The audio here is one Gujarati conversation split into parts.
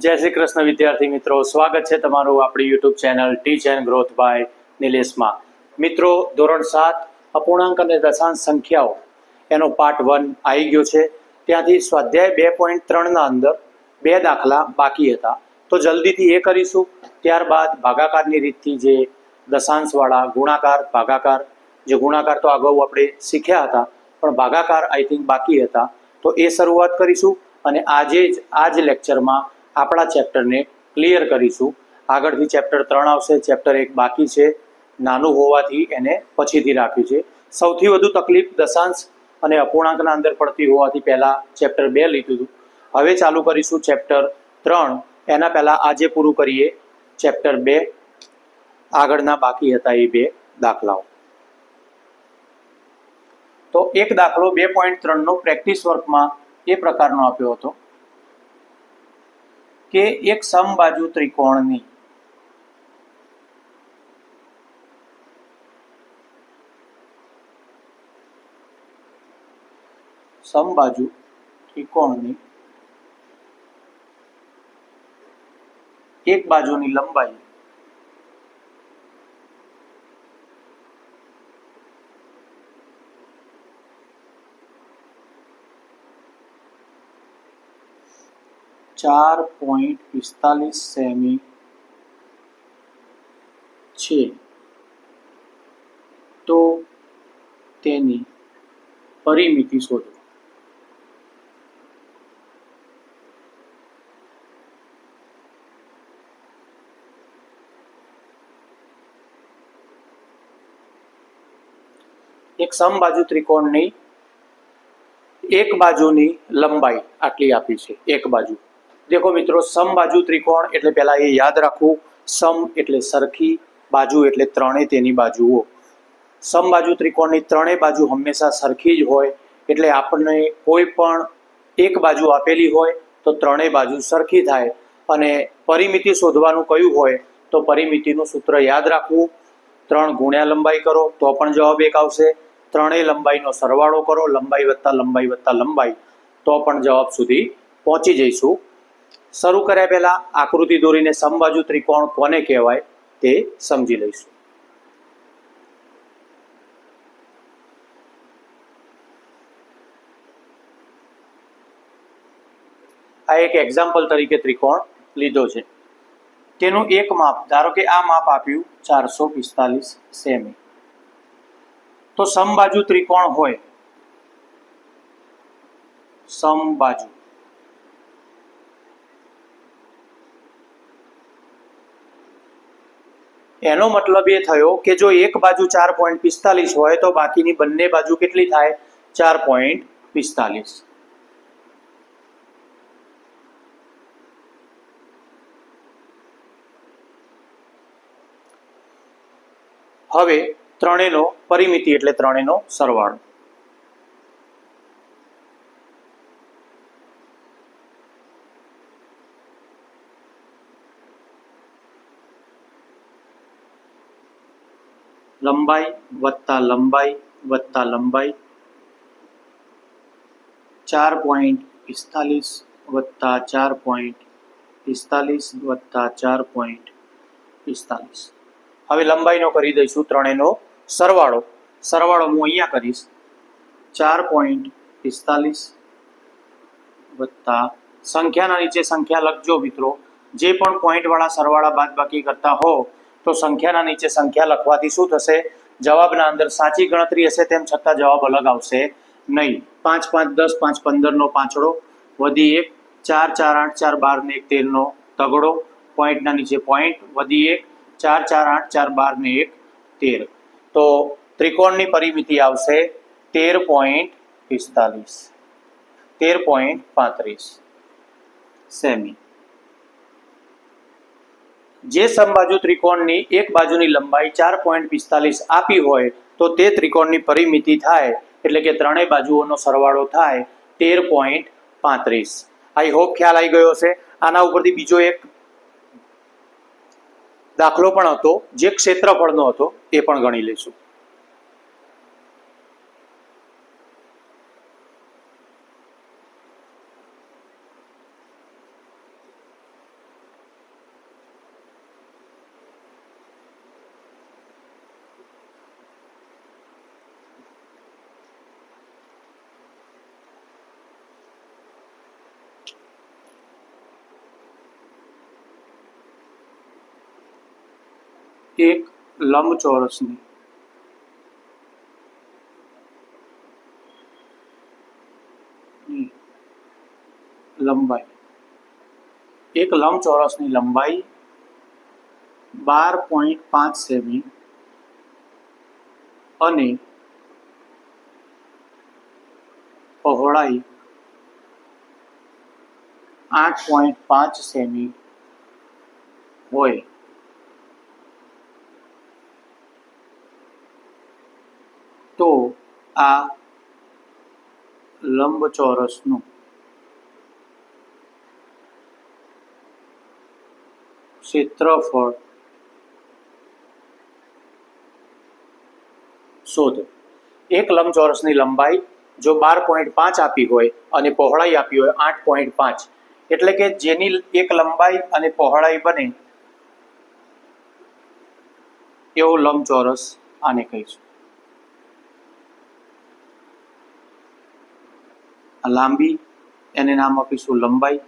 જય શ્રી કૃષ્ણ વિદ્યાર્થી મિત્રો, સ્વાગત છે તમારું આપણી YouTube channel teach and growth by નિલેશમાં. મિત્રો, ધોરણ 7 અપૂર્ણાંક અને દશાંશ સંખ્યાઓ એનો પાર્ટ 1 આવી ગયો છે. ત્યાંથી સ્વાધ્યાય 2.3ના અંદર 2 દાખલા બાકી હતા, તો જલ્દીથી એ કરીશું. ત્યારબાદ ભાગાકારની રીતથી જે દશાંશવાળા ગુણાકાર ભાગાકાર, જે ગુણાકાર તો અગાઉ આપણે શીખ્યા હતા, પણ ભાગાકાર આઈ થિંક બાકી હતા, તો એ શરૂઆત કરીશું. અને આ જ લેક્ચરમાં આપણા ચેપ્ટરને ક્લિયર કરીશું. આગળથી ચેપ્ટર 3 આવશે. ચેપ્ટર 1 બાકી છે, નાનું હોવાથી એને પછીથી રાખ્યું છે. સૌથી વધુ તકલીફ દશાંશ અને અપૂર્ણાંકના અંદર પડતી હોવાથી પહેલાં ચેપ્ટર 2 લીધું હતું. હવે ચાલુ કરીશું ચેપ્ટર 3. એના પહેલાં આજે પૂરું કરીએ ચેપ્ટર 2. આગળના બાકી હતા એ 2 દાખલાઓ. તો એક દાખલો 2.3નો પ્રેક્ટિસ વર્કમાં એ પ્રકારનો આપ્યો હતો કે એક સમબાજુ ત્રિકોણની એક બાજુની લંબાઈ 4.45 સેમી છે, તો તેની પરિમિતિ શોધો. એક સમબાજુ ત્રિકોણની એક બાજુની લંબાઈ આટલી આપી છે. એક બાજુ દેખો મિત્રો, સમબાજુ ત્રિકોણ એટલે પહેલા એ યાદ રાખવું. સમ એટલે સરખી, બાજુ એટલે ત્રણેય તેની બાજુઓ. સમબાજુ ત્રિકોણની ત્રણેય બાજુ હંમેશા સરખી જ હોય, એટલે આપણને કોઈ પણ એક બાજુ આપેલી હોય તો ત્રણેય બાજુ સરખી થાય. અને પરિમિતિ શોધવાનું કયું હોય તો પરિમિતિનું સૂત્ર યાદ રાખવું. 3 ગુણ્યા લંબાઈ કરો તો પણ જવાબ 1 આવશે. ત્રણેય લંબાઈનો સરવાળો કરો, લંબાઈ વત્તા લંબાઈ વત્તા લંબાઈ, તો પણ જવાબ સુધી પહોંચી જઈશું. શરૂ કર્યા પહેલા આકૃતિ દોરીને સમબાજુ ત્રિકોણ કોને કહેવાય તે સમજી લઈશું. આ એક એક્ઝામ્પલ તરીકે ત્રિકોણ લીધો છે. તેનું એક માપ, ધારો કે આ માપ આપ્યું 445 સેમી. તો સમબાજુ ત્રિકોણ હોય, સમબાજુ એનો મતલબ એ થયો કે જો એક બાજુ 4.45 હોય તો બાકીની બંને બાજુ કેટલી થાય? 4.45. હવે ત્રણેયનો પરિમિતિ એટલે ત્રણેયનો સરવાળો. લંબાઈ વત્તા લંબાઈ વત્તા લંબાઈ, 4.45 વત્તા 4.45 વત્તા 4.45. હવે લંબાઈનો કરી દઈશું ત્રણેયનો સરવાળો. સરવાળો હું અહીંયા કરીશ. 4.45 વત્તા સંખ્યાના નીચે સંખ્યા લખજો મિત્રો. જે પણ પોઈન્ટવાળા સરવાળા બાદબાકી કરતા હો તો સંખ્યાના નીચે સંખ્યા લખવાથી શું થશે? જવાબના અંદર સાચી ગણતરી હશે તેમ છતાં જવાબ અલગ આવશે નહીં. 5 5 10 5 15નો પાંચડો વધી 1, 4 4 8 4 12 ને 1 13નો તગડો, પોઈન્ટના નીચે પોઈન્ટ વધી 1, 4 4 8 4 12 ને 1 13. તો ત્રિકોણની પરિમિતિ આવશે 13.35 સેમી. જે સમબાજુ ત્રિકોણની એક બાજુની લંબાઈ 4.45 આપી હોય તો તે ત્રિકોણની પરિમિતિ થાય, એટલે કે ત્રણેય બાજુઓનો સરવાળો થાય 13.35. આઈ હોપ ખ્યાલ આવી ગયો હશે. આના ઉપરથી બીજો એક દાખલો પણ હતો જે ક્ષેત્રફળનો હતો, એ પણ ગણી લઈશું. એક લંબચોરસની લંબાઈ, એક લંબચોરસની લંબાઈ 12.5 સેમી અને પહોળાઈ 8.5 સેમી હોય તો આ લંબચોરસનું ક્ષેત્રફળ શોધો. એક લંબચોરસની લંબાઈ જો 12.5 આપી હોય અને પહોળાઈ આપી હોય 8.5, એટલે કે જેની એક લંબાઈ અને પહોળાઈ બને એવો લંબચોરસ આને કહીશું. આ લાંબી એને નામ આપીશું લંબાઈ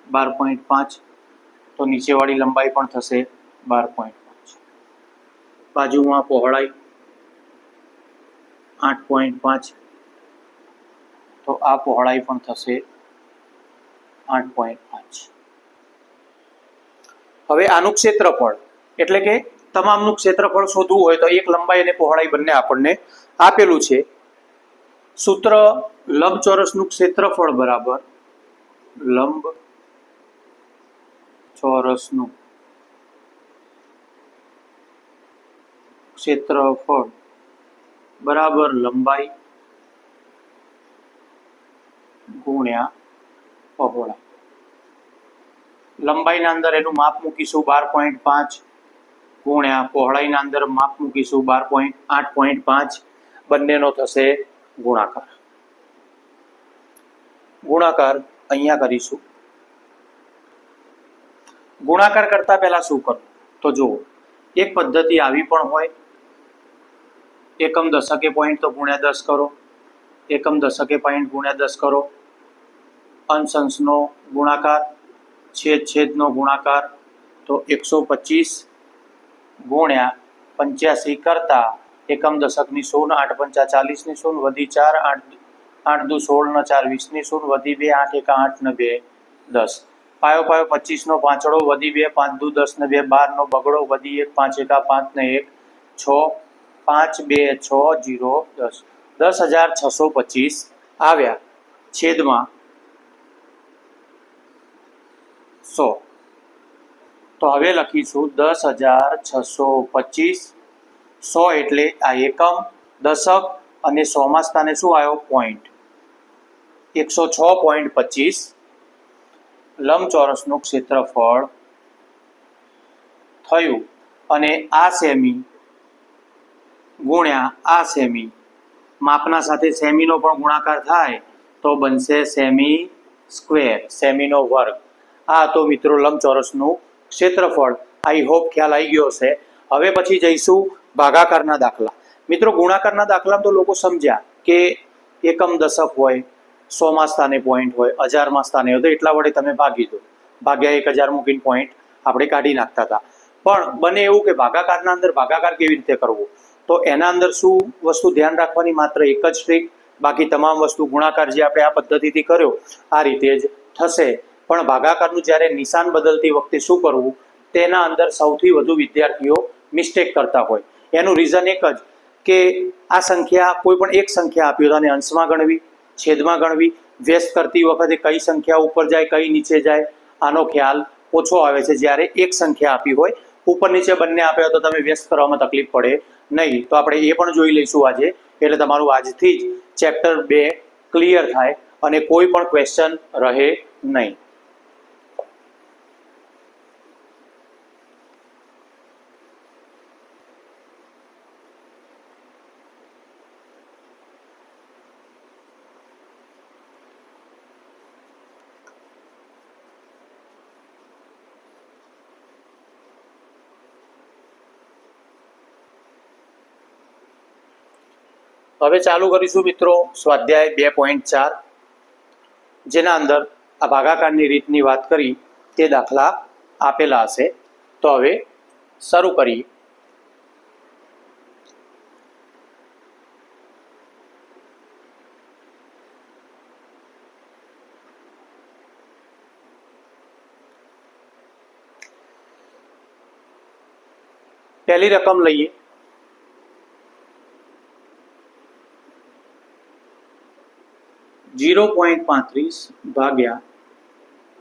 12.5, તો નીચેવાળી લંબાઈ પણ થશે 12.5. બાજુમાં પહોળાઈ 8.5, તો આ પહોળાઈ પણ થશે 8.5. હવે આનું ક્ષેત્રફળ એટલે કે તમામનું ક્ષેત્રફળ શોધવું હોય તો એક લંબાઈ અને પહોળાઈ બંને આપણને આપેલું છે. સૂત્ર લંબચોરસનું ક્ષેત્રફળ બરાબર લંબચોરસનું ક્ષેત્રફળ બરાબર લંબાઈ ગુણ્યા પહોળાઈ. લંબાઈના અંદર એનું માપ મૂકીશું 12.5 ગુણ્યા પહોળાઈના અંદર માપ મૂકીશું 8.5, બંનેનો થશે ગુણાકાર. ગુણાકાર અહીંયા કરીશું. ગુણાકાર કરતા પહેલા શું કરવું તો જુઓ, એક પદ્ધતિ આવી પણ હોય, એકમ દશકે પોઈન્ટ તો ગુણ્યા 10 કરો, એકમ દશકે પોઈન્ટ ગુણ્યા 10 કરો, અંશ અંશનો ગુણાકાર, છેદ છેદનો ગુણાકાર, તો 125 ગુણ્યા 85 કરતા એકમ દશકની 0, 8 પંચા 40 ની 0, વધી 4, 8 દુ 16 ને 4 20 ની 0, વધી 2, 8 એકા 8 ને 2 10, પાયો પાયો 25 નો પાંચડો, વધી 2, 5 દુ 10 ને 2 12 નો બગડો, વધી 1, 5 એકા 5 ને 1 6, 5 2 6 0 10, 10,625 આવ્યા. છેદમાં 100, તો હવે લખીશું 10,625. 100 એટલે આ એકમ, દશક અને 100 માં સ્થાને શું આવ્યો પોઈન્ટ, 106.25 લંબચોરસનું ક્ષેત્રફળ થયું. અને આ સેમી ગુણ્યા આ સેમી, માપના સાથે સેમીનો પણ ગુણાકાર થાય તો બનશે સેમી સ્ક્વેર, સેમીનો વર્ગ. આ તો મિત્રો લંબચોરસનું ક્ષેત્રફળ. આઈ હોપ ખ્યાલ આવી ગયો હશે. હવે પછી જઈશું ભાગાકારના દાખલા. મિત્રો ગુણાકારના દાખલામાં તો લોકો સમજ્યા કે એકમ દશક હોય, 100 માં સ્થાને પોઈન્ટ હોય, 1000 માં સ્થાને હોય તો એટલા વડે તમે ભાગી દો, ભાગ્યા 1000 મૂકીને પોઈન્ટ આપણે કાઢી નાખતા હતા. પણ બને એવું કે ભાગાકારના અંદર ભાગાકાર કેવી રીતે કરવો, તો એના અંદર શું વસ્તુ ધ્યાન રાખવાની, માત્ર એક જ ટ્રીક, બાકી તમામ વસ્તુ ગુણાકાર જે આપણે આ પદ્ધતિથી કર્યો આ રીતે જ થશે. પણ ભાગાકારનું જ્યારે નિશાન બદલતી વખતે શું કરવું, તેના અંદર સૌથી વધુ વિદ્યાર્થીઓ મિસ્ટેક કરતા હોય. એનું રીઝન એક જ કે આ સંખ્યા, કોઈ પણ એક સંખ્યા આપી હોય તો અંશમાં ગણવી, છેદમાં ગણવી, વ્યસ્ત કરતી વખતે કઈ સંખ્યા ઉપર જાય કઈ નીચે જાય આનો ખ્યાલ ઓછો આવે છે. જ્યારે એક સંખ્યા આપી હોય, ઉપર નીચે બંને આપ્યા તો તમે વ્યસ્ત કરવામાં તકલીફ પડે નહીં. તો આપણે એ પણ જોઈ લઈશું આજે, એટલે તમારું આજથી જ ચેપ્ટર 2 ક્લિયર થાય અને કોઈ પણ ક્વેશ્ચન રહે નહીં. હવે ચાલુ કરીશું મિત્રો સ્વાધ્યાય 2.4, જેના અંદર આ ભાગાકારની રીતની વાત કરી તે દાખલા આપેલા હશે. તો હવે શરૂ કરીએ. પહેલી રકમ લઈએ. 0.35 ભાગ્યા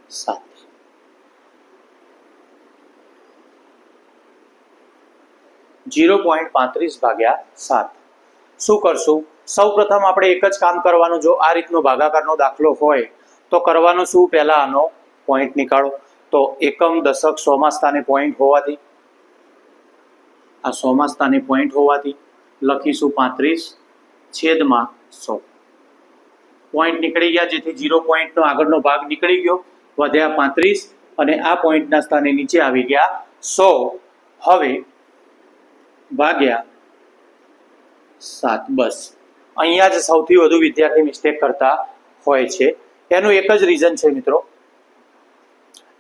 7. 0.35 ભાગ્યા 7. શું કરશું? સૌ પ્રથમ આપણે એક જ કામ કરવાનું. જો આ રીતનો ભાગાકારનો દાખલો હોય તો કરવાનું શું? પહેલા આનો પોઈન્ટ નીકાળો. તો એકમ, દશક, સોમા સ્થાને પોઈન્ટ હોવાથી, આ સોમા સ્થાને પોઈન્ટ હોવાથી લખીશું 35/100. પોઈન્ટ નીકળી ગયા, જેથી 0 પોઈન્ટનો આગળનો ભાગ નીકળી ગયો, વધ્યા 35 અને આ પોઈન્ટના સ્થાને નીચે આવી ગયા 100. હવે ભાગ્યા 7. બસ અહીંયા જ સૌથી વધુ વિદ્યાર્થી મિસ્ટેક કરતા હોય છે. એનું એક જ રીઝન છે મિત્રો,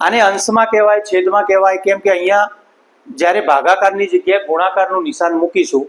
આને અંશમાં કહેવાય, છેદમાં કહેવાય. કેમ કે અહીંયા જ્યારે ભાગાકારની જગ્યાએ ગુણાકારનું નિશાન મૂકીશું,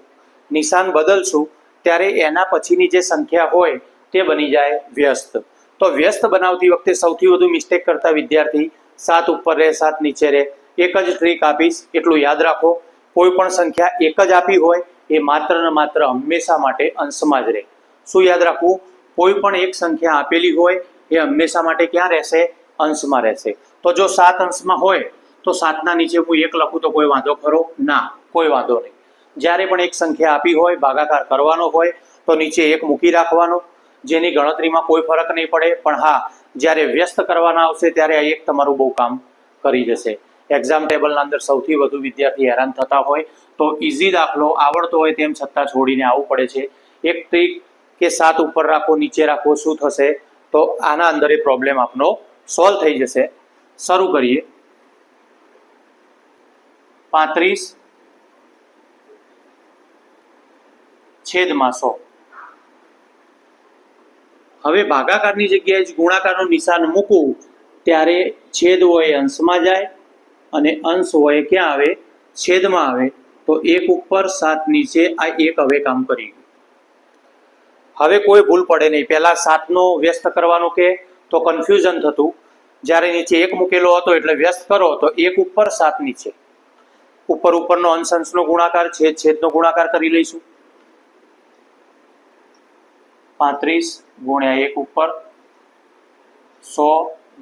નિશાન બદલશું, ત્યારે એના પછીની જે સંખ્યા હોય તે બની જાય વ્યસ્ત. તો વ્યસ્ત બનાવતી વખતે સૌથી વધુ મિસ્ટેક કરતા વિદ્યાર્થી 7 ઉપર રહે 7 નીચે રહે. એક જ ટ્રીક આપીશ, એટલું યાદ રાખો. કોઈ પણ સંખ્યા એક જ આપી હોય એ માત્ર ને માત્ર હંમેશા માટે અંશમાં જ રહે. શું યાદ રાખવું? કોઈ પણ એક સંખ્યા આપેલી હોય એ હંમેશા માટે ક્યાં રહેશે? અંશમાં રહેશે. તો જો 7 અંશમાં હોય તો 7ના નીચે હું 1 લખું તો કોઈ વાંધો ખરો? ના, કોઈ વાંધો નહીં. જ્યારે પણ એક સંખ્યા આપી હોય, ભાગાકાર કરવાનો હોય તો નીચે 1 મૂકી રાખવાનો, જેની ગણતરીમાં કોઈ ફરક નહીં પડે. પણ હા, જ્યારે વ્યસ્ત કરવાના આવશે ત્યારે આ 1 તમારું બહુ કામ કરી જશે. એક્ઝામ ટેબલના અંદર સૌથી વધુ વિદ્યાર્થી હેરાન થતા હોય તો ઇઝી દાખલો આવડતો હોય તેમ છતાં છોડીને આવવું પડે છે. એક ટ્રીક કે 7 ઉપર રાખો, નીચે રાખો, શું થશે? તો આના અંદર એ પ્રોબ્લેમ આપનો સોલ્વ થઈ જશે. શરૂ કરીએ. 35/100. હવે ભાગાકારની જગ્યાએ જ ગુણાકારનું નિશાન મૂકવું, ત્યારે છેદ હોય અંશમાં જાય અને અંશ હોય ક્યાં આવે? છેદમાં આવે. તો 1 ઉપર 7 નીચે આ 1 હવે કામ કરી ગયું. હવે કોઈ ભૂલ પડે નહીં. પહેલા 7નો વ્યસ્ત કરવાનો કે તો કન્ફ્યુઝન થતું. જ્યારે નીચે 1 મૂકેલો હતો એટલે વ્યસ્ત કરો તો 1 ઉપર 7 નીચે. ઉપર ઉપરનો અંશ અંશનો ગુણાકાર, છેદ છેદનો ગુણાકાર કરી લઈશું. 35 ગુણ્યા 1 ઉપર, 100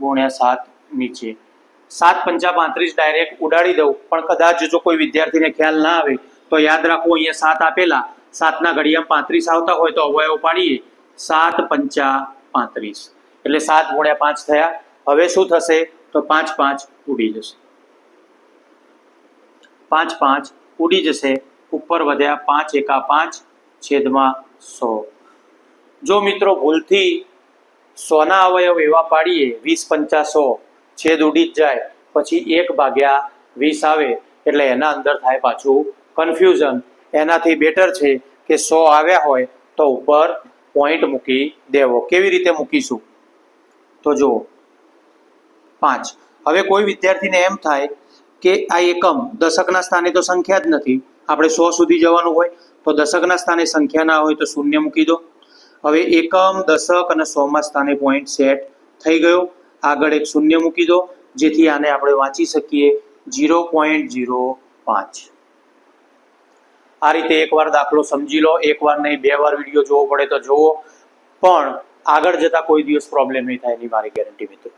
ગુણ્યા 7 નીચે. 7 પંચા 35 ડાયરેક્ટ ઉડાડી દઉં, પણ કદાચ જો કોઈ વિદ્યાર્થીને ખ્યાલ ના આવે તો યાદ રાખવું, અહીંયા 7 આપેલા, 7ના ઘડિયામાં 35 આવતા હોય તો અવયવ પાડીએ. 7 પંચા 35 એટલે 7 ગુણ્યા 5 થયા. હવે શું થશે? તો 5 5 ઉડી જશે. 5 5 ઉડી જશે. ઉપર વધ્યા 5 એકા 5 છેદમાં 100. જો મિત્રો ભૂલથી 100ના અવયવ એવા પાડીએ 20 પંચા 100, છેદ ઉડી જ જાય, પછી 1/20 આવે એટલે એના અંદર થાય પાછું કન્ફ્યુઝન. એનાથી બેટર છે કે 100 આવ્યા હોય તો ઉપર પોઈન્ટ મૂકી દેવો. કેવી રીતે મૂકીશું? તો જુઓ 5. હવે કોઈ વિદ્યાર્થીને એમ થાય કે આ એકમ, દશકના સ્થાને તો સંખ્યા જ નથી, આપણે 100 સુધી જવાનું હોય તો દશકના સ્થાને સંખ્યા ના હોય તો 0 મૂકી દો. હવે એકમ, દશક અને 100મા સ્થાને પોઈન્ટ સેટ થઈ ગયો. આગળ એક 0 મૂકી દો, જેથી આને આપણે વાંચી શકીએ 0.05. આ રીતે એકવાર દાખલો સમજી લો. એકવાર નહીં, 2 વાર વિડીયો જોવો પડે તો જોવો, પણ આગળ જતા કોઈ દિવસ પ્રોબ્લેમ નહીં થાય એની મારી ગેરંટી મિત્રો.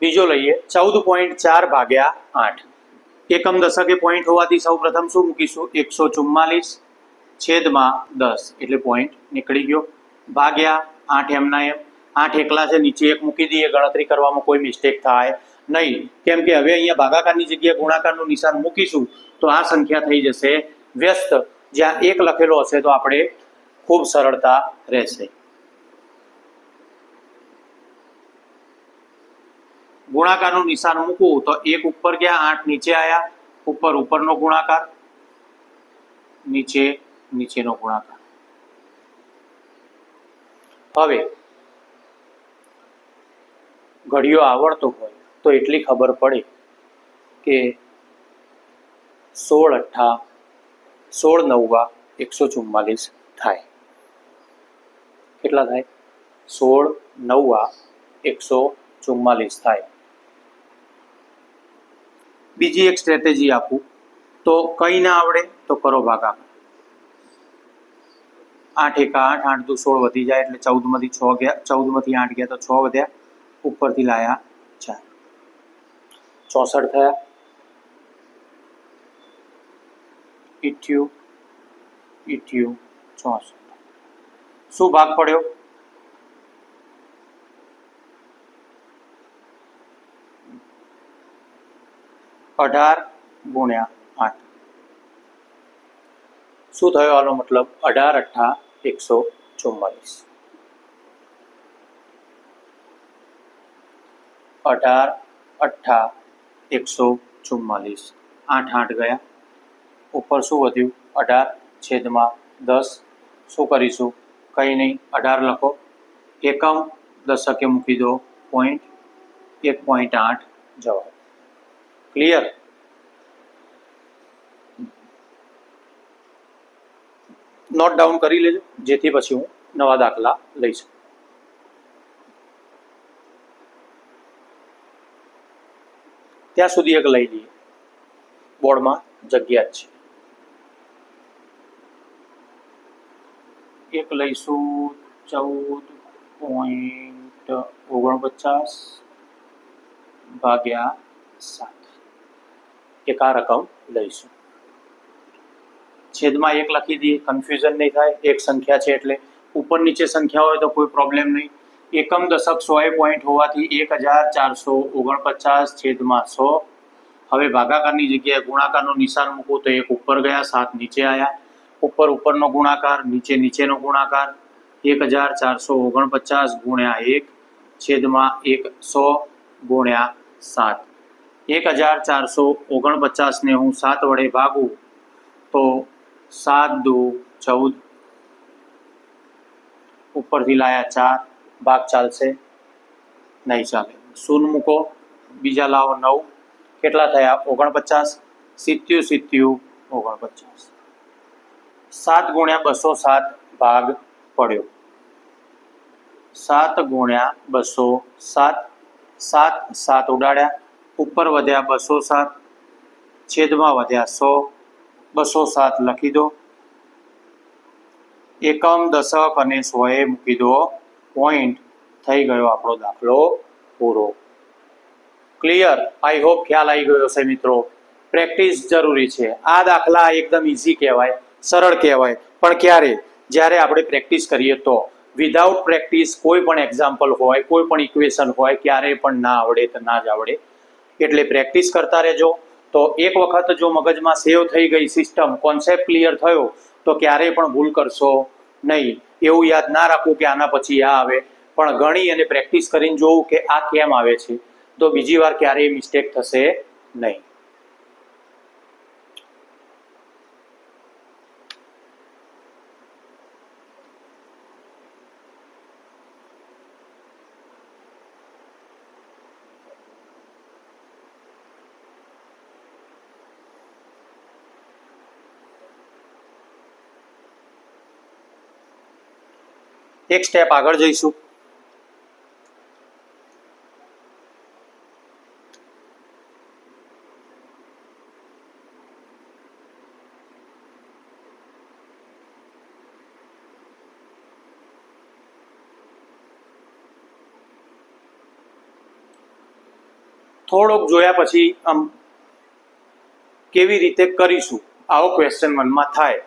બીજો લઈએ 14.4 ભાગ્યા 8. એકમ દશકે પોઈન્ટ હોવાથી સૌ પ્રથમ શું મૂકીશું? 144 છેદમાં 10 એટલે પોઈન્ટ નીકળી ગયો. ભાગ્યા 8 એમના એમ. 8 એકલા છે, નીચે 1 મૂકી દઈએ, ગણતરી કરવામાં કોઈ મિસ્ટેક થાય નહીં. કેમ કે હવે અહીંયા ભાગાકારની જગ્યાએ ગુણાકારનું નિશાન મૂકીશું તો આ સંખ્યા થઈ જશે વ્યસ્ત. જ્યાં 1 લખેલો હશે તો આપણે ખૂબ સરળતા રહેશે. ગુણાકારનું નિશાન મૂકવું તો 1 ઉપર ગયા, 8 નીચે આવ્યા. ઉપર ઉપરનો ગુણાકાર, નીચે નીચેનો ગુણાકાર. હવે ઘડિયો આવડતો હોય તો એટલી ખબર પડે કે 16 અઠ્ઠા 16 નવ્વા 144 થાય. કેટલા થાય? 16 નવ્વા 144 થાય. બીજી એક સ્ટ્રેટેજી આપું તો કંઈ ના આવડે તો કરો ભાગાકાર. 8 એકા 8, 8 દુ 16 વધી જાય એટલે 14 માંથી 6 ગયા, 14 માંથી 8 ગયા તો 6 વધ્યા, ઉપરથી લાયા 4, 64 થયા. 64. શું ભાગ પડ્યો? 18 ગુણ્યા 8. શું થયો આનો મતલબ? 18 અઠ્ઠા 144. 18 અઠ્ઠા 144. 8 8 ગયા, ઉપર શું વધ્યું? 18 છેદમાં 10. શું કરીશું? કંઈ નહીં, 18 લખો. એકમ દશકે મૂકી દો, પોઈન્ટ. 1.8 જવાબ. ક્લિયર? નોટ ડાઉન કરી લેજો જેથી પછી હું નવા દાખલા લઈ શકું. ત્યાં સુધી એક લઈ લઈએ, બોર્ડમાં જગ્યા જ છે. એક લઈશું 14.49 ભાગ્યા 7. એક આ રકમ લઈશું. છેદમાં 1 લખી દઈએ, કન્ફ્યુઝન નહીં થાય. એક સંખ્યા છે એટલે ઉપર નીચે સંખ્યા હોય તો કોઈ પ્રોબ્લેમ નહીં. એકમ દશક 100 પોઈન્ટ હોવાથી 1449 છેદમાં 100. હવે ભાગાકારની જગ્યાએ ગુણાકારનું નિશાન મૂકવું તો 1 ઉપર ગયા, 7 નીચે આવ્યા. ઉપર ઉપરનો ગુણાકાર, નીચે નીચેનો ગુણાકાર. 1449 ગુણ્યા 1 છેદમાં 100 ગુણ્યા 7. 1449 ને હું 7 વડે ભાગું તો 7 દુ 14. ઉપરથી લાયા 4, ભાગ ચાલશે નહીં? ચાલે. શૂન્ય મૂકો, બીજા લાવો 9. કેટલા થયા? 49. 70 49. 7 ગુણ્યા 207 ભાગ પડ્યો. 7 ગુણ્યા 207. 7 7 ઉડાડ્યા, ઉપર વધ્યા 207, છેદમાં વધ્યા 100. 207 લખી દો. એકમ દશક અને 100 મૂકી દો, પોઈન્ટ. થઈ ગયો આપણો દાખલો પૂરો. ક્લિયર? આઈ હોપ ખ્યાલ આવી ગયો છે મિત્રો. પ્રેક્ટિસ જરૂરી છે. આ દાખલા એકદમ ઇઝી કહેવાય, સરળ કહેવાય, પણ ક્યારે? જ્યારે આપણે પ્રેક્ટિસ કરીએ તો. વિધાઉટ પ્રેક્ટિસ કોઈ પણ એક્ઝામ્પલ હોય, કોઈ પણ ઇક્વેશન હોય, ક્યારેય પણ ના આવડે તો ના જ આવડે. એટલે પ્રેક્ટિસ કરતા રહેજો. તો એક વખત જો મગજમાં સેવ થઈ ગઈ સિસ્ટમ, કોન્સેપ્ટ ક્લિયર થયો તો ક્યારેય પણ ભૂલ કરશો નહીં. એવું યાદ ના રાખવું કે આના પછી આ આવે, પણ ગણી અને પ્રેક્ટિસ કરીને જોવું કે આ કેમ આવે છે, તો બીજી વાર ક્યારેય મિસ્ટેક થશે નહીં. એક સ્ટેપ આગળ જઈશું. થોડોક જોયા પછી આમ કેવી રીતે કરીશું આવો ક્વેશ્ચન મનમાં થાય,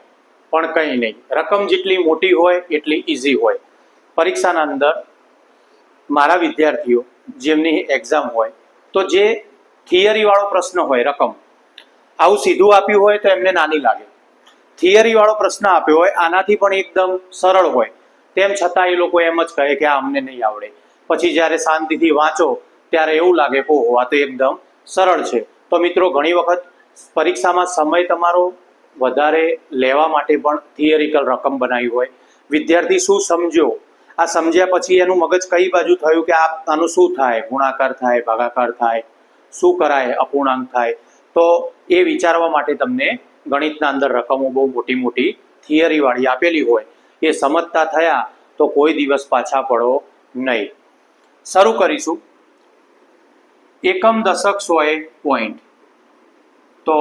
પણ કંઈ નહીં. રકમ જેટલી મોટી હોય એટલી ઇઝી હોય. પરીક્ષાના અંદર મારા વિદ્યાર્થીઓ જેમની એક્ઝામ હોય તો જે થિયરી વાળો પ્રશ્ન હોય, રકમ આવું સીધું આપ્યું હોય તો એમને નાની લાગે, થિયરી વાળો પ્રશ્ન આપ્યો હોય આનાથી પણ એકદમ સરળ હોય, તેમ છતાં એ લોકો એમ જ કહે કે આ અમને નહીં આવડે. પછી જ્યારે શાંતિથી વાંચો ત્યારે એવું લાગે કે ઓહો આ તો એકદમ સરળ છે. તો મિત્રો ઘણી વખત પરીક્ષામાં સમય તમારો વધારે લેવા માટે પણ થિયરિકલ રકમ બનાવી હોય. વિદ્યાર્થી શું સમજ્યો, આ સમજ્યા પછી એનું મગજ કઈ બાજુ થયું કે આનું શું થાય, ગુણાકાર થાય, ભાગાકાર થાય, શું કરાય, અપૂર્ણાંક થાય, તો એ વિચારવા માટે તમને ગણિતના અંદર રકમો બહુ મોટી મોટી થિયરી વાળી આપેલી હોય, એ સમજતા થયા તો કોઈ દિવસ પાછા પડો નહીં. શરૂ કરીશું. એકમ દશક સોએ પોઈન્ટ, તો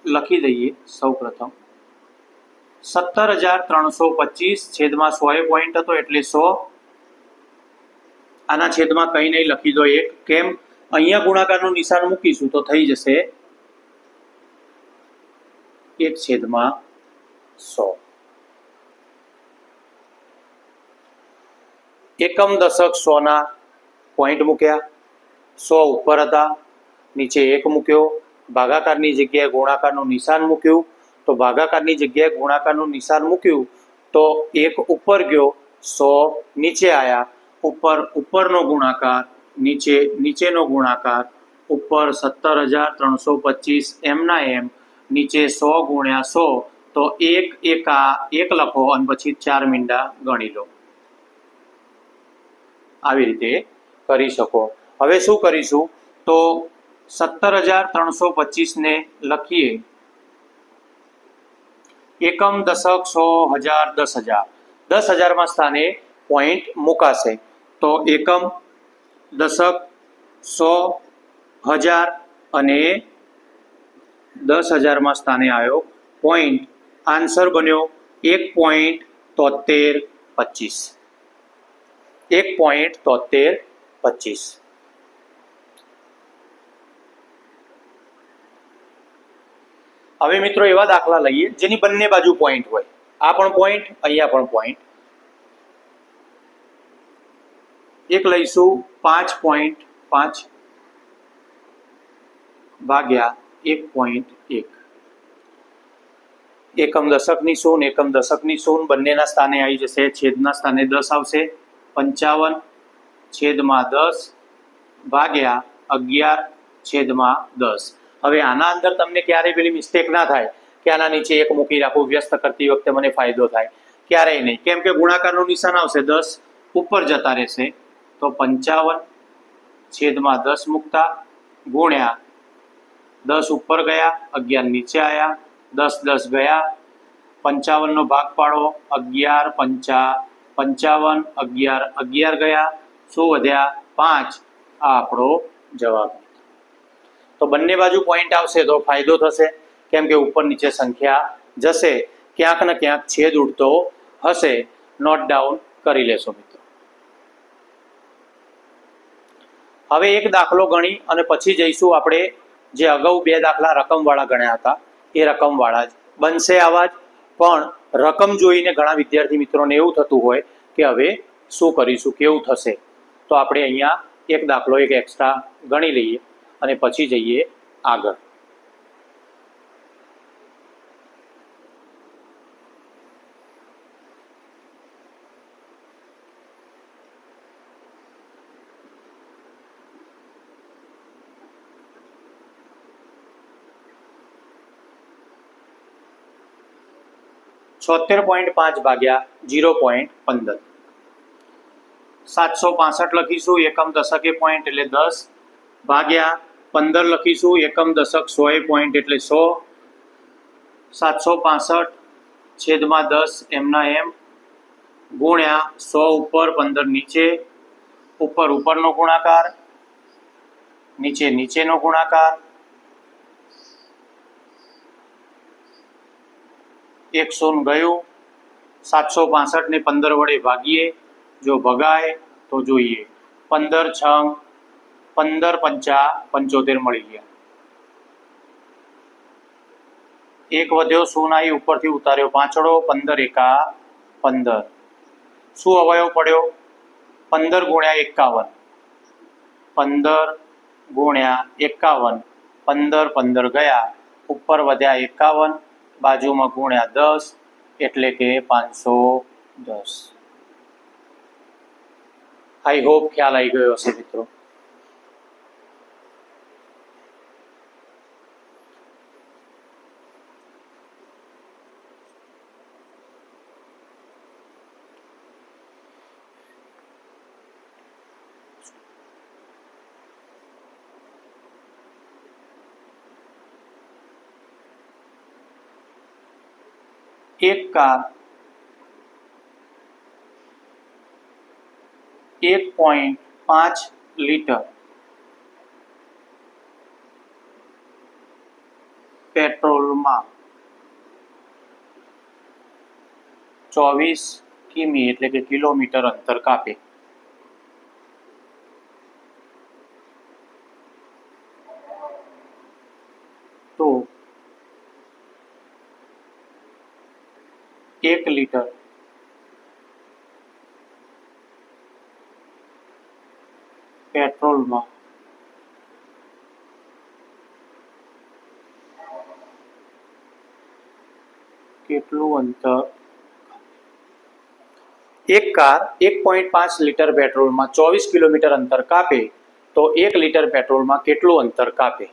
લખી દઈએ સૌ પ્રથમ 17,325 છેદમાં 100 પોઈન્ટ હતો એટલે 100. આના છેદમાં કંઈ નહીં, લખી દો 1. કેમ? અહીંયા ગુણાકારનું નિશાન મૂકીશું તો થઈ જશે 1/100. એકમ દશક 100 પોઈન્ટ મૂક્યા, 100 ઉપર હતા, નીચે 1 મૂક્યો. ભાગાકારની જગ્યાએ ગુણાકારનું નિશાન મૂક્યું, તો ભાગાકારની જગ્યાએ ગુણાકારનું નિશાન મૂક્યું તો 1 ઉપર ગયો, 100 નીચે આવ્યા. ઉપરનો ગુણાકાર, નીચેનો ગુણાકાર, ઉપર 17,325 એમના એમ, નીચે 100 ગુણ્યા 100, તો 1 લખો અને પછી 4 મીંડા ગણી લો. આવી રીતે કરી શકો. હવે શું કરીશું, તો 17,325 ને લખીએ એકમ દશક 100,000 10,000. 10,000માં સ્થાને પોઈન્ટ મુકાશે, તો એકમ દશક 100,000 અને 10,000માં સ્થાને આવ્યો પોઈન્ટ. આન્સર બન્યો 1.7325. 1.7325. હવે મિત્રો એવા દાખલા લઈએ જેની બંને બાજુ પોઈન્ટ હોય. આ પણ પોઈન્ટ, અહીંયા પણ પોઈન્ટ. એક લઈશું 5.5 ભાગ્યા 1.1. એકમ દશકની શૂન, એકમ દશકની શૂન બંનેના સ્થાને આવી જશે. છેદના સ્થાને 10 આવશે. 55 છેદમાં 10 ભાગ્યા 11 છેદમાં 10. હવે આના અંદર તમને ક્યારેય પેલી મિસ્ટેક ના થાય કે આના નીચે 1 મૂકી રાખું, વ્યસ્ત કરતી વખતે મને ફાયદો થાય, ક્યારેય નહીં. કેમ કે ગુણાકારનું નિશાન આવશે, 10 ઉપર જતા રહેશે. તો 55 છેદમાં 10 મૂકતા ગુણ્યા 10 ઉપર ગયા, 11 નીચે આવ્યા, 10 ગયા, 55 નો ભાગ પાડો, 11 55, 11 ગયા, શું વધ્યા? 5. આ આપણો જવાબ. તો બંને બાજુ પોઈન્ટ આવશે તો ફાયદો થશે, કેમ કે ઉપર નીચે સંખ્યા જશે, ક્યાંક ને ક્યાંક છેદ ઉડતો હશે. નોટ ડાઉન કરી લેશો મિત્રો. હવે એક દાખલો ગણી અને પછી જઈશું આપણે જે અગાઉ 2 દાખલા રકમવાળા ગણ્યા હતા એ રકમવાળા જ બનશે આવા જ. પણ રકમ જોઈને ઘણા વિદ્યાર્થી મિત્રોને એવું થતું હોય કે હવે શું કરીશું, કેવું થશે, તો આપણે અહીંયા એક દાખલો એક એક્સ્ટ્રા ગણી લઈએ અને પછી જઈએ આગળ. $76.5 ભાગ્યા 0.15. 765 લખીશું, એકમ દશકે પોઈન્ટ એટલે 10 ભાગ્યા 15 લખીશું, એકમ દશક 100 પોઈન્ટ એટલે 100. 765 છેદમાં 10 એમના એમ ગુણ્યા 100 ઉપર 15 નીચે, ઉપરનો ગુણાકાર, નીચેનો ગુણાકાર, 100 ગયું. 765 ને 15 વડે ભાગીએ, જો ભગાય તો જોઈએ. 15 6 15 પંચા 75 મળી ગયા. એક વધ્યો, શૂન્ય ઉપરથી ઉતાર્યો પાંચડો, 15 એકા 15. શું અવયવ પડ્યો? 15 ગુણ્યા 51. 15 ગુણ્યા 51, 15 ગયા, ઉપર વધ્યા 51, બાજુમાં ગુણ્યા 10 એટલે કે 510. આઈ હોપ ખ્યાલ આવી ગયો હશે મિત્રો. એક કાર 1.5 લીટર પેટ્રોલમાં 24 કિમી એટલે કે કિલોમીટર અંતર કાપે તો 1 લીટર પેટ્રોલમાં કેટલું અંતર? એક કાર 1.5 લીટર પેટ્રોલમાં 24 કિલોમીટર અંતર કાપે તો 1 લીટર પેટ્રોલમાં કેટલું અંતર કાપે?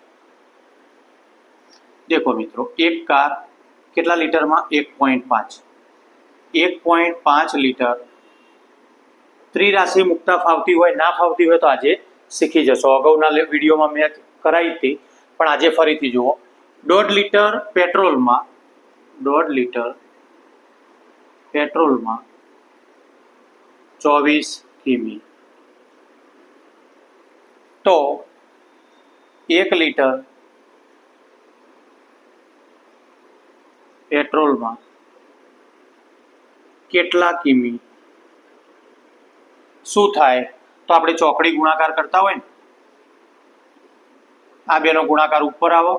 देखो मित्रों, एक कार કેટલા લીટરમાં? 1.5 લીટર. ત્રિરાશિ મુકતા ફાવતી હોય, ના ફાવતી હોય તો આજે શીખી જશો. અગાઉના વિડીયોમાં મેં કરાવી હતી, પણ આજે ફરીથી જુઓ. 1.5 લીટર પેટ્રોલમાં 24 કિમી તો 1 લીટર પેટ્રોલમાં કેટલા કિમી? શું થાય? તો આપણે ચોકડી ગુણાકાર કરતા હોય ને, આ બેનો ગુણાકાર ઉપર આવો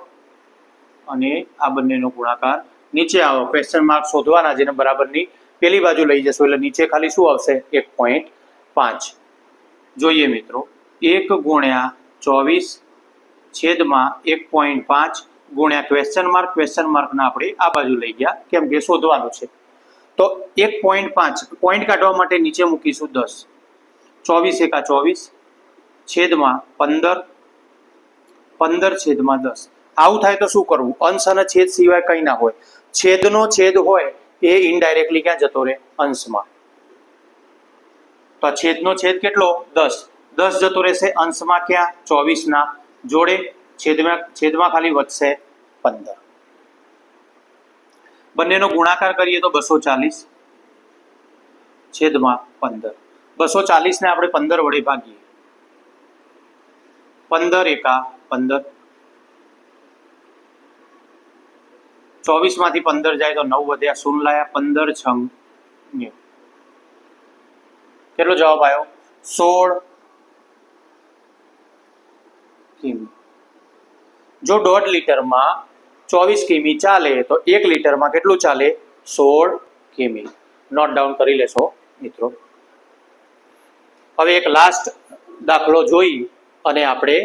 અને આ બંનેનો ગુણાકાર નીચે આવો. ક્વેશ્ચન માર્ક શોધવાના, જેને બરાબરની પેલી બાજુ લઈ જશો એટલે નીચે ખાલી શું આવશે? 1.5. જોઈએ મિત્રો, 1 ગુણ્યા 24 છેદમાં 1.5 ગુણ્યા ક્વેશ્ચન માર્કના આપણે આ બાજુ લઈ ગયા, કેમ કે શોધવાનું છે. તો 1.5 પોઈન્ટ કાઢવા માટે નીચે મૂકીશું 10. 24 એકા 24 છેદમાં 15 છેદમાં 10. આવું થાય તો શું કરવું? અંશ અને છેદ સિવાય કંઈ ના હોય. છેદનો છેદ હોય એ ઇનડાયરેક્ટલી ક્યાં જતો રહે? અંશમાં. તો છેદનો છેદ કેટલો? 10. 10 જતો રહેશે અંશમાં, ક્યાં? 24 ના જોડે. છેદમાં ખાલી વધશે 15. બંનેનો ગુણાકાર કરીએ તો 240 છેદમાં 15. 240 ને આપણે 15 વડે ભાગીએ. 15 એકા 15. 24 માંથી 15 જાય તો 9 વધ્યા, 0 લાયા. 15 છંગ 90. કેટલો જવાબ આવ્યો? 16 કિમી. જો 1.5 લીટરમાં 24 કિમી ચાલે તો 1 લીટરમાં કેટલું ચાલે? 16 કિમી. નોટ ડાઉન કરી લેશો મિત્રો. હવે એક લાસ્ટ દાખલો જોઈ અને આપણે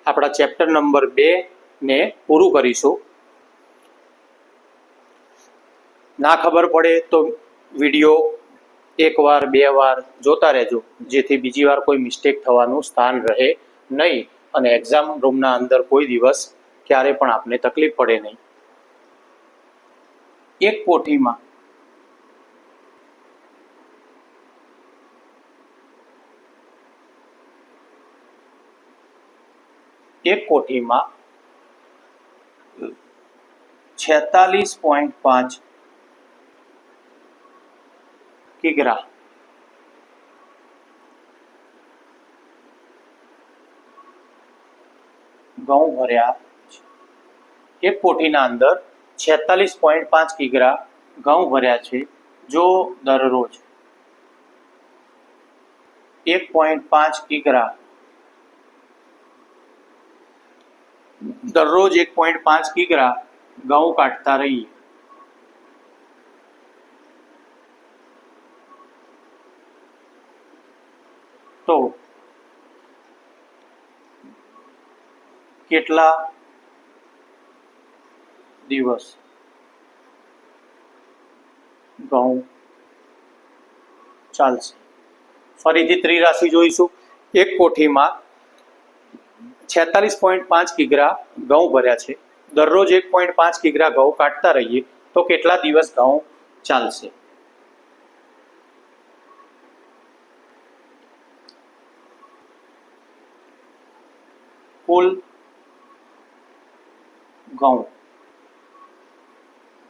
આપણા ચેપ્ટર નંબર 2 ને પૂરું કરીશું. ના ખબર પડે તો વિડીયો 1 વાર 2 વાર જોતા રહેજો, જેથી બીજી વાર કોઈ મિસ્ટેક થવાનું સ્થાન રહે નહીં અને એક્ઝામ રૂમના અંદર કોઈ દિવસ ક્યારે પણ આપને તકલીફ પડે નહીં. એક કોઠીમાં એક કોઠીમાં 46.5 કિગ્રા ઘઉં ભર્યા છે. એક કોઠીના અંદર 46.5 કિગ્રા ઘઉં ભર્યા છે. જો દરરોજ 1.5 કિગ્રા દરરોજ 1.5 કિગ્રા ઘઉં કાઢતા રહીએ તો કેટલા દિવસ ઘઉં ચાલશે. ફરીથી ત્રિરાશિ જોઈશું. એક કોઠીમાં 46.5 કિગ્રા ઘઉં ભર્યા છે. દરરોજ 1.5 કિગ્રા ઘઉં કાઢતા રહીએ તો કેટલા દિવસ ઘઉં ચાલશે? કુલ ઘઉં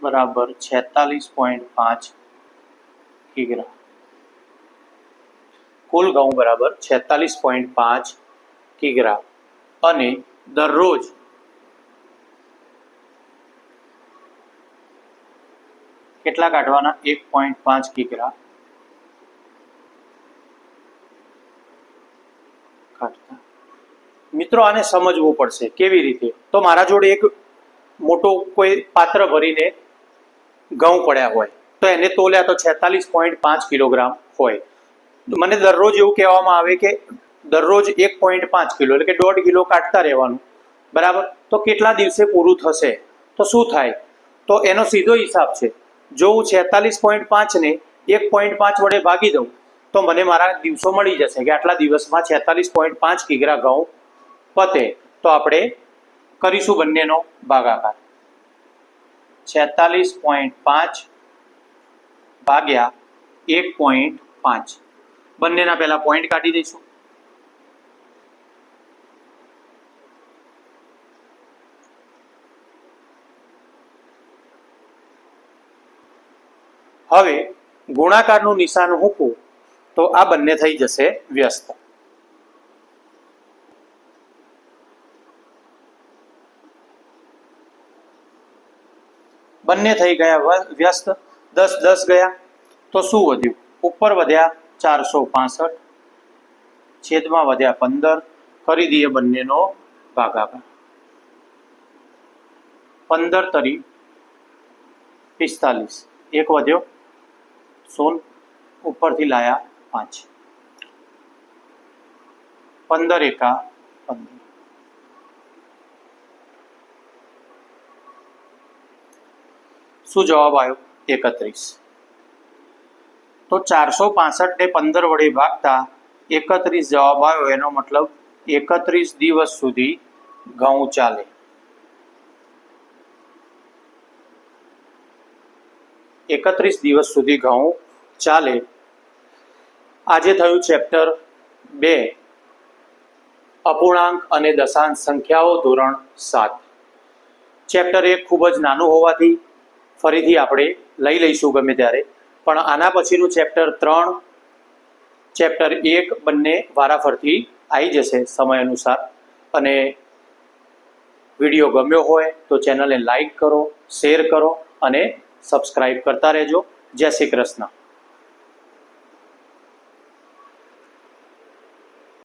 બરાબર 46.5 કિગ્રા. કુલ ઘઉં બરાબર 46.5 કિગ્રા અને દરરોજ કેટલા કાઢવાના? 1.5 કિગ્રા કાઢતા. મિત્રો આને સમજવું પડશે. કેવી રીતે? તો મારા જોડે એક મોટો કોઈ પાત્ર ભરીને ઘઉં પડ્યા હોય તો એને તોલ્યા તો 46.5 કિલોગ્રામ હોય. મને દરરોજ એવું કહેવામાં આવે કે દરરોજ 1.5 કિલો એટલે કે 1.5 કિલો કાઢતા રહેવાનું, બરાબર. તો કેટલા દિવસે પૂરું થશે? તો શું થાય? તો એનો સીધો હિસાબ છે. જો હું 46.5 ને 1.5 વડે ભાગી દઉં તો મને મારા દિવસો મળી જશે કે આટલા દિવસમાં 46.5 કિગ્રા ઘઉં પતે. તો આપણે કરીશું બંનેનો ભાગાકાર. 46.5 ભાગ્યા 1.5. બંનેના પહેલા પોઈન્ટ કાઢી દઈશું. હવે ગુણાકારનું નિશાન મૂકું તો આ બંને થઈ જશે વ્યસ્ત. બંને થઈ ગયા વ્યસ્ત. 10 10 ગયા તો શું વધ્યું? ઉપર વધ્યા 465, છેદમાં વધ્યા 15. કરી દઈએ બંનેનો ભાગાકાર. 15 તરી 45, એક વધ્યો 0, ઉપરથી લાયા 5. 15 એકા 15. શું જવાબ આવ્યો? 31. તો 465 ને 15 વડે ભાગતા 31 જવાબ આવ્યો. એનો મતલબ 31 દિવસ સુધી ઘઉં ચાલે. 31 દિવસ સુધી ઘઉં ચાલે. આજે થયું ચેપ્ટર 2 અપૂર્ણાંક અને દશાંશ સંખ્યાઓ ધોરણ 7. ચેપ્ટર 1 ખૂબ જ નાનું હોવાથી ફરીથી આપણે લઈ લઈશું ગમે ત્યારે, પણ આના પછીનું ચેપ્ટર 3 ચેપ્ટર 1 બંને વારાફરતી આવી જશે સમય અનુસાર. અને વિડીયો ગમ્યો હોય તો ચેનલને લાઈક કરો, શેર કરો અને સબસ્ક્રાઈબ કરતા રહેજો. જય શ્રી કૃષ્ણ.